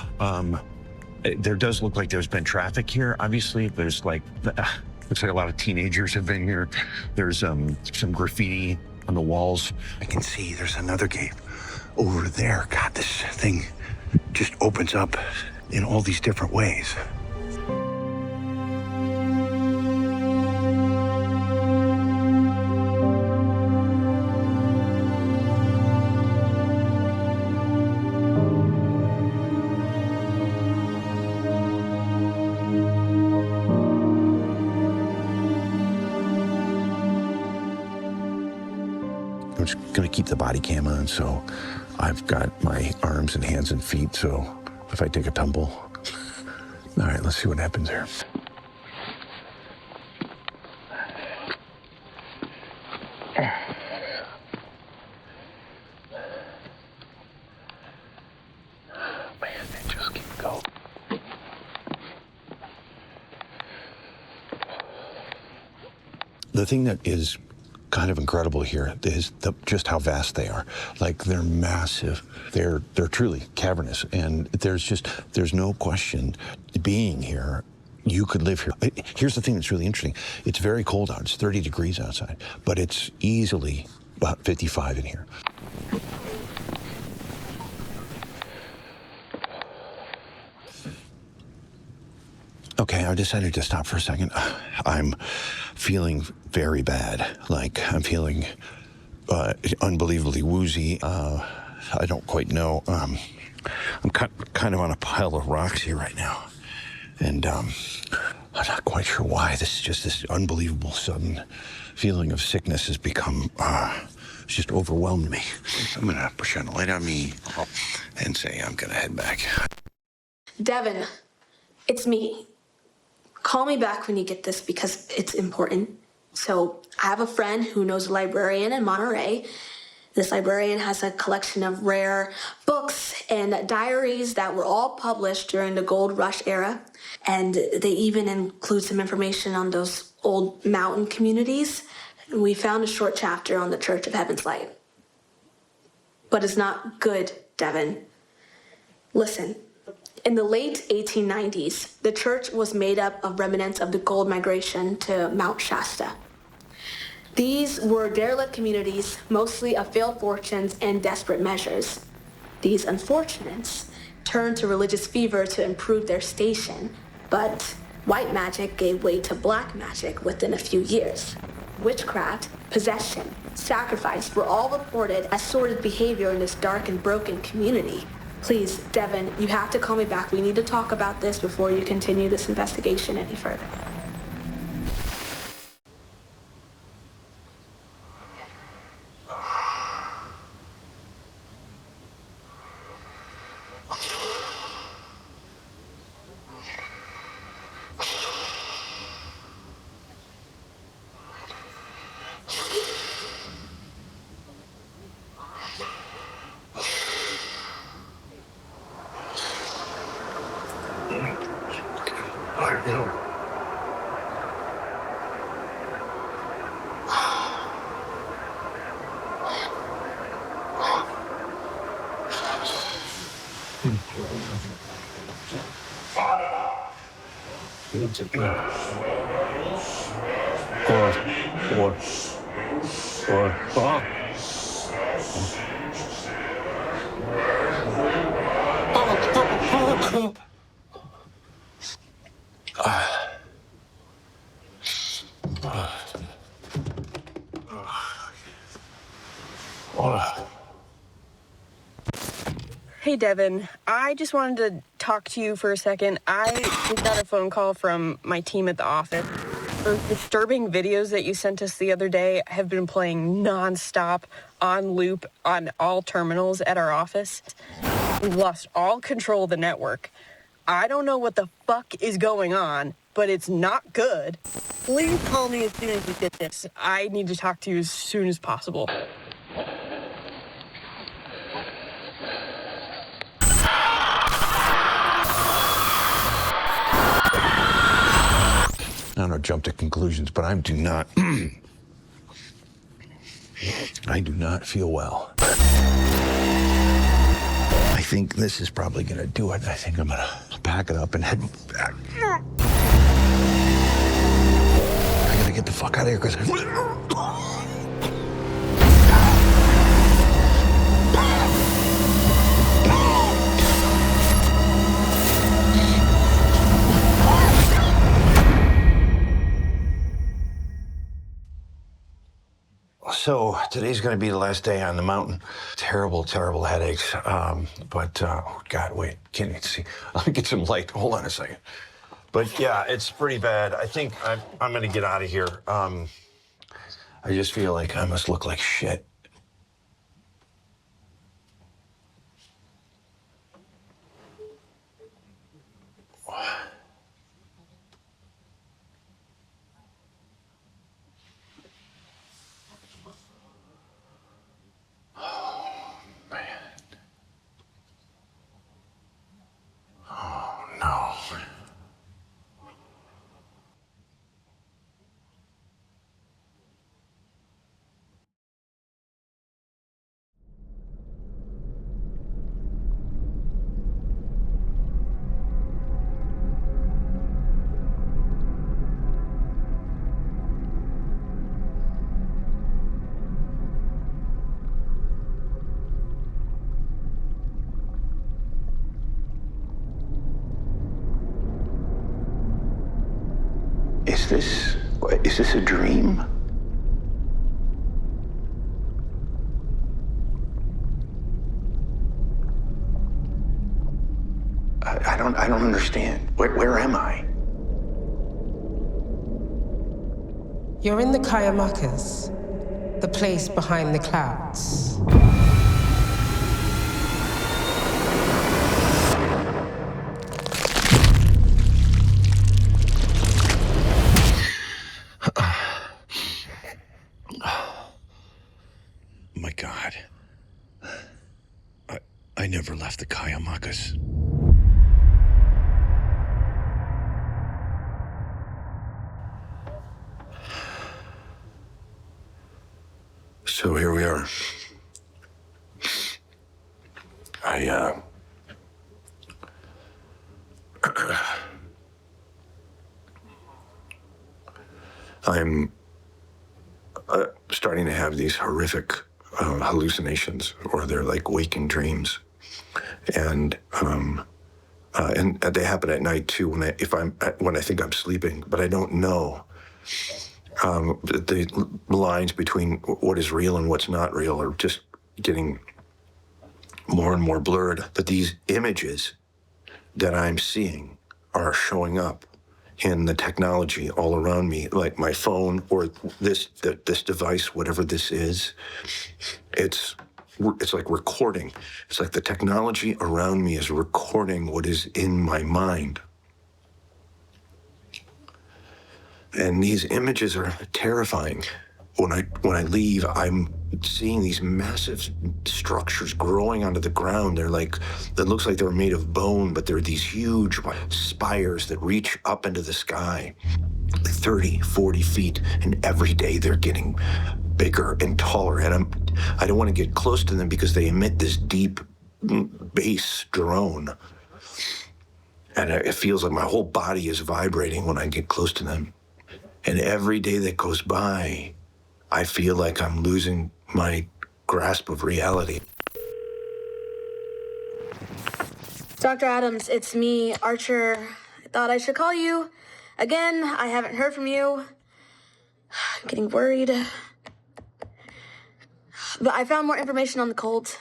There does look like there's been traffic here. Obviously, there's like, looks like a lot of teenagers have been here. There's some graffiti on the walls. I can see there's another cave over there. God, this thing just opens up in all these different ways. I'm just gonna keep the body cam on, so I've got my arms and hands and feet, so if I take a tumble. All right, let's see what happens here. Man, they just keep going. The thing that is kind of incredible here is just how vast they are. Like, they're massive. They're truly cavernous, and there's no question being here. You could live here. Here's the thing that's really interesting. It's very cold out. It's 30 degrees outside, but it's easily about 55 in here. Okay, I decided to stop for a second. I'm feeling very bad. Like, I'm feeling unbelievably woozy. I don't quite know. I'm kind of on a pile of rocks here right now. And I'm not quite sure why. This is just this unbelievable sudden feeling of sickness has become, it's just overwhelmed me. I'm gonna shine a light on me and say I'm gonna head back.
Devin, it's me. Call me back when you get this because it's important. So I have a friend who knows a librarian in Monterey. This librarian has a collection of rare books and diaries that were all published during the gold rush era. And they even include some information on those old mountain communities. We found a short chapter on the Church of Heaven's Light. But it's not good, Devin. Listen. In the late 1890s, the church was made up of remnants of the gold migration to Mount Shasta. These were derelict communities, mostly of failed fortunes and desperate measures. These unfortunates turned to religious fever to improve their station, but white magic gave way to black magic within a few years. Witchcraft, possession, sacrifice were all reported as sordid behavior in this dark and broken community. Please, Devin, you have to call me back. We need to talk about this before you continue this investigation any further.
Hey, Devin. I just wanted to talk to you for a second? I just got a phone call from my team at the office. Those disturbing videos that you sent us the other day have been playing nonstop on loop on all terminals at our office. We've lost all control of the network. I don't know what the fuck is going on, but it's not good. Please call me as soon as you get this. I need to talk to you as soon as possible.
I don't jump to conclusions, but I do not feel well. I think this is probably gonna do it. I think I'm gonna pack it up and head back. I gotta get the fuck out of here because So today's going to be the last day on the mountain. Terrible, terrible headaches. Oh God, wait, can't even see. Let me get some light. Hold on a second. But yeah, it's pretty bad. I think I'm going to get out of here. I just feel like I must look like shit. Is this a dream? I don't understand. Where am I?
You're in the Kayamakas, the place behind the clouds.
My God. I never left the Kayamakas. So here we are. I'm starting to have these horrific hallucinations, or they're like waking dreams, and they happen at night too. When I think I'm sleeping, but I don't know. The lines between what is real and what's not real are just getting more and more blurred. But these images that I'm seeing are showing up in the technology all around me, like my phone or this device, whatever this is. It's like recording. It's like the technology around me is recording what is in my mind. And these images are terrifying. When I leave, I'm seeing these massive structures growing onto the ground. They're like, that looks like they're made of bone, but they're these huge spires that reach up into the sky, like 30, 40 feet. And every day they're getting bigger and taller. And I don't want to get close to them because they emit this deep bass drone. And it feels like my whole body is vibrating when I get close to them. And every day that goes by, I feel like I'm losing my grasp of reality.
Dr. Adams, it's me, Archer. I thought I should call you. Again, I haven't heard from you. I'm getting worried. But I found more information on the cult.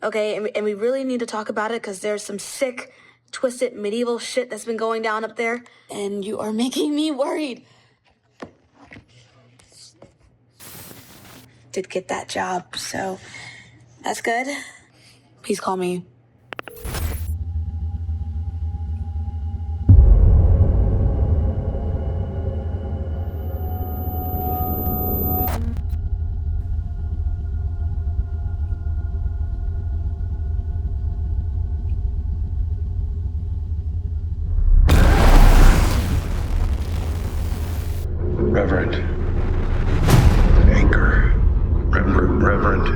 Okay, and we really need to talk about it because there's some sick twisted medieval shit that's been going down up there. And you are making me worried. Did get that job, so that's good. Please call me.
Reverend. Anchor. Reverend.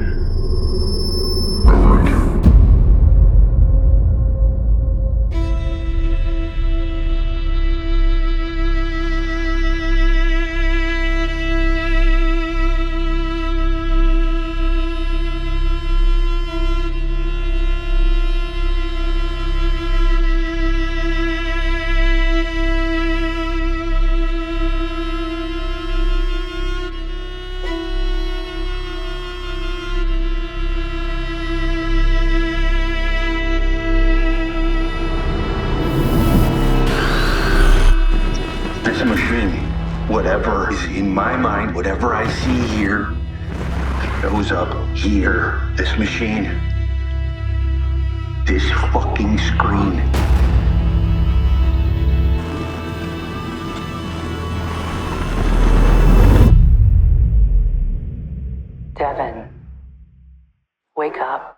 It's a machine. Whatever is in my mind, whatever I see here, shows up here. This machine. This fucking screen.
Devin, wake up.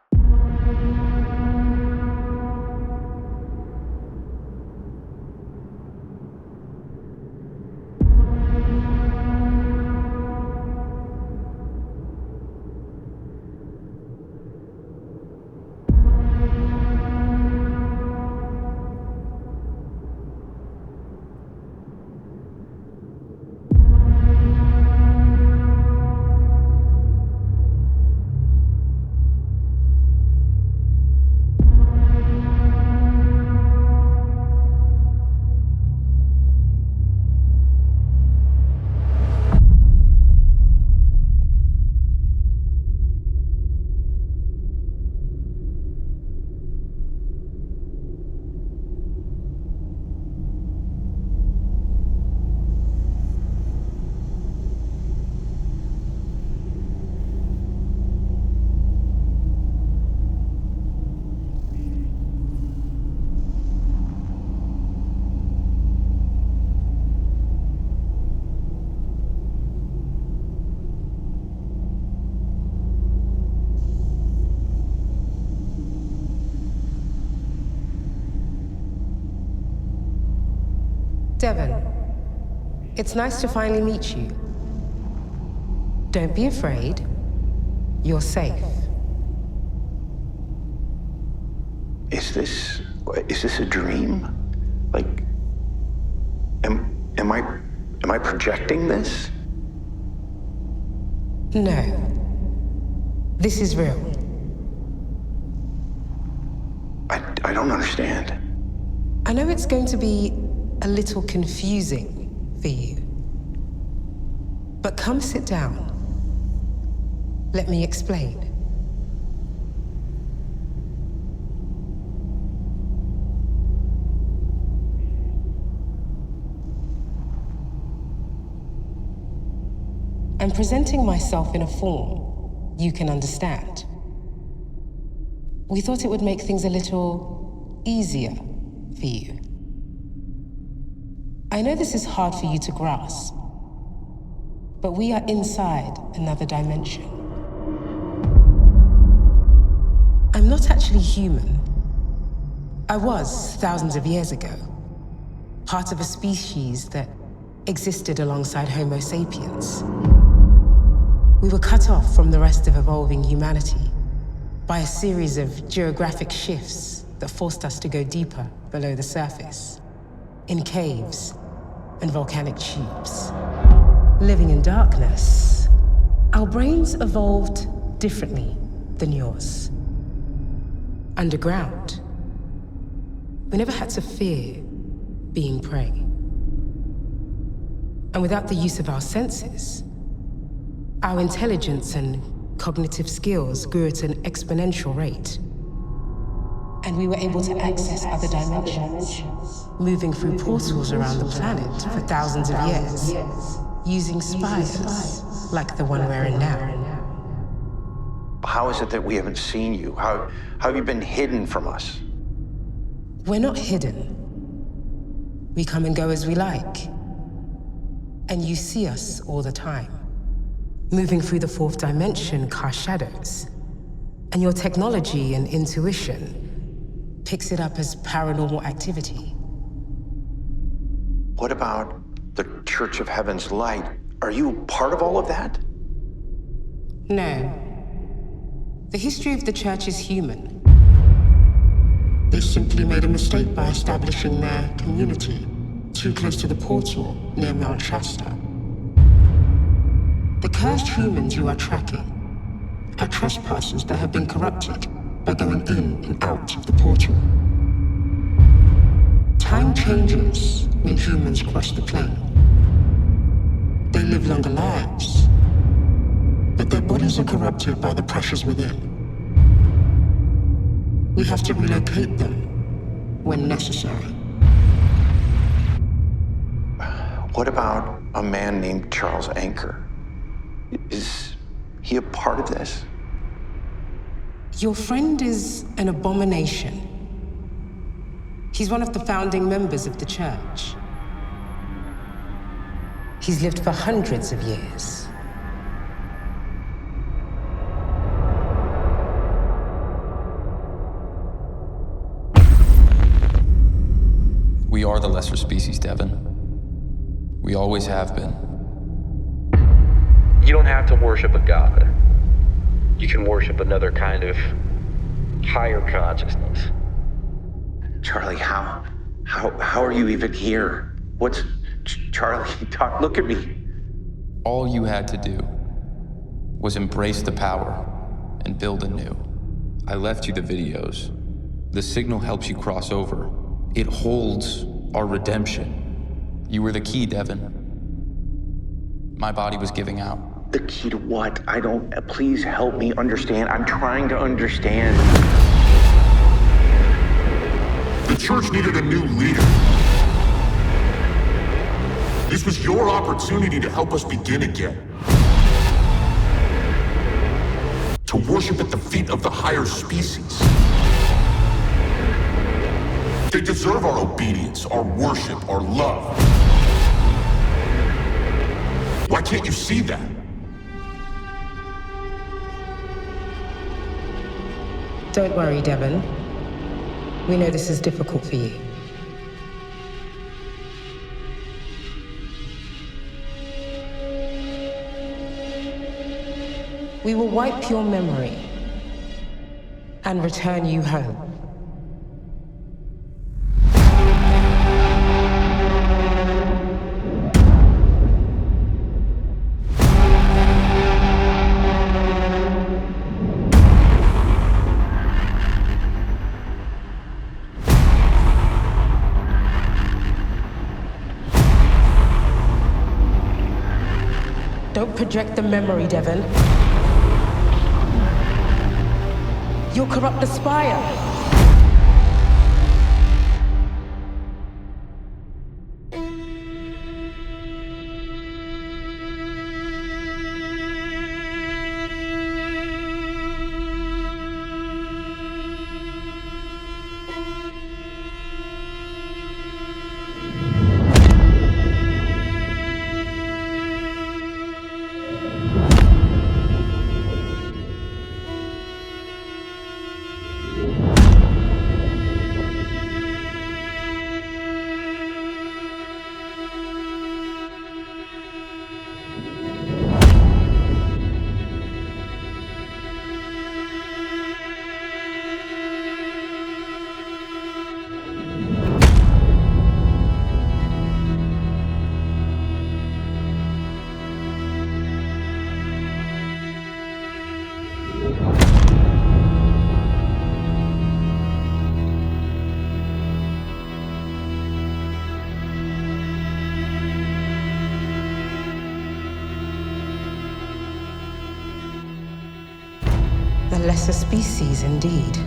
Devin, it's nice to finally meet you. Don't be afraid. You're safe.
Is this a dream? Like, am I projecting this?
No. This is real.
I don't understand.
I know it's going to be a little confusing for you. But come sit down. Let me explain. I'm presenting myself in a form you can understand. We thought it would make things a little easier for you. I know this is hard for you to grasp, but we are inside another dimension. I'm not actually human. I was thousands of years ago, part of a species that existed alongside Homo sapiens. We were cut off from the rest of evolving humanity by a series of geographic shifts that forced us to go deeper below the surface, in caves and volcanic tubes. Living in darkness, our brains evolved differently than yours. Underground, we never had to fear being prey. And without the use of our senses, our intelligence and cognitive skills grew at an exponential rate. and we were able to access other dimensions, moving through portals around the planet for thousands of years, using spires like the one we're in now.
How is it that we haven't seen you? How have you been hidden from us?
We're not hidden. We come and go as we like. And you see us all the time. Moving through the fourth dimension cast shadows. And your technology and intuition picks it up as paranormal activity.
What about the Church of Heaven's Light? Are you part of all of that?
No. The history of the church is human. They simply made a mistake by establishing their community too close to the portal near Mount Shasta. The cursed humans you are tracking are trespassers that have been corrupted by going in and out of the portal. Time changes when humans cross the plane. They live longer lives, but their bodies are corrupted by the pressures within. We have to relocate them when necessary.
What about a man named Charles Anker? Is he a part of this?
Your friend is an abomination. He's one of the founding members of the church. He's lived for hundreds of years.
We are the lesser species, Devin. We always have been.
You don't have to worship a god. You can worship another kind of higher consciousness.
Charlie, how are you even here? Charlie, look at me.
All you had to do was embrace the power and build anew. I left you the videos. The signal helps you cross over. It holds our redemption. You were the key, Devin. My body was giving out.
The key to what? Please help me understand. I'm trying to understand.
The church needed a new leader. This was your opportunity to help us begin again. To worship at the feet of the higher species. They deserve our obedience, our worship, our love. Why can't you see that?
Don't worry, Devin. We know this is difficult for you. We will wipe your memory and return you home. Don't project the memory, Devin. You'll corrupt the spire. The lesser species, indeed.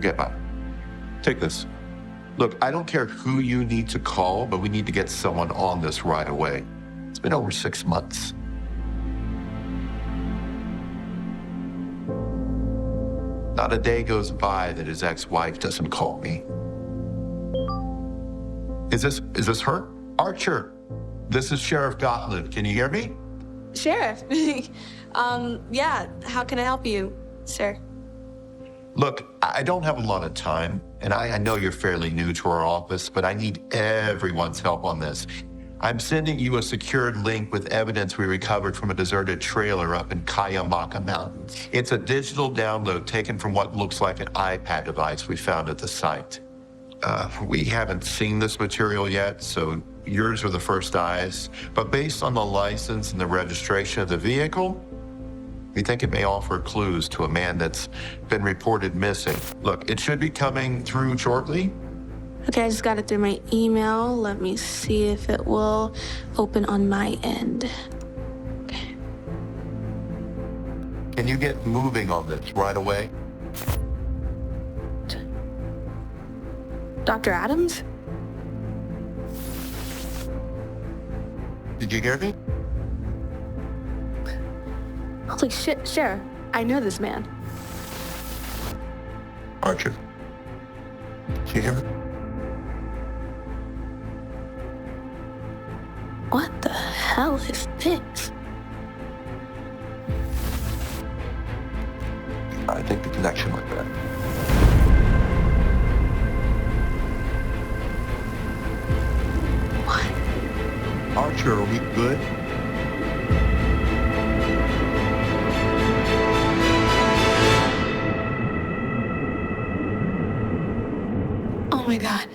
forget about it. Take this. Look, I don't care who you need to call, but we need to get someone on this right away. It's been over 6 months. Not a day goes by that his ex-wife doesn't call me. Is this her? Archer, this is Sheriff Gottlieb. Can you hear me?
Sheriff. Yeah, how can I help you, sir?
Look, I don't have a lot of time, and I know you're fairly new to our office, but I need everyone's help on this. I'm sending you a secured link with evidence we recovered from a deserted trailer up in Kayamaka Mountains. It's a digital download taken from what looks like an iPad device we found at the site. We haven't seen this material yet, so yours are the first eyes. But based on the license and the registration of the vehicle, we think it may offer clues to a man that's been reported missing. Look, it should be coming through shortly.
Okay, I just got it through my email. Let me see if it will open on my end. Okay.
Can you get moving on this right away?
Dr. Adams?
Did you hear me?
Holy shit, Sheriff. I know this man.
Archer. Did you hear me?
What the hell is this?
I think the connection went bad. What? Archer, are we good?
Oh my god.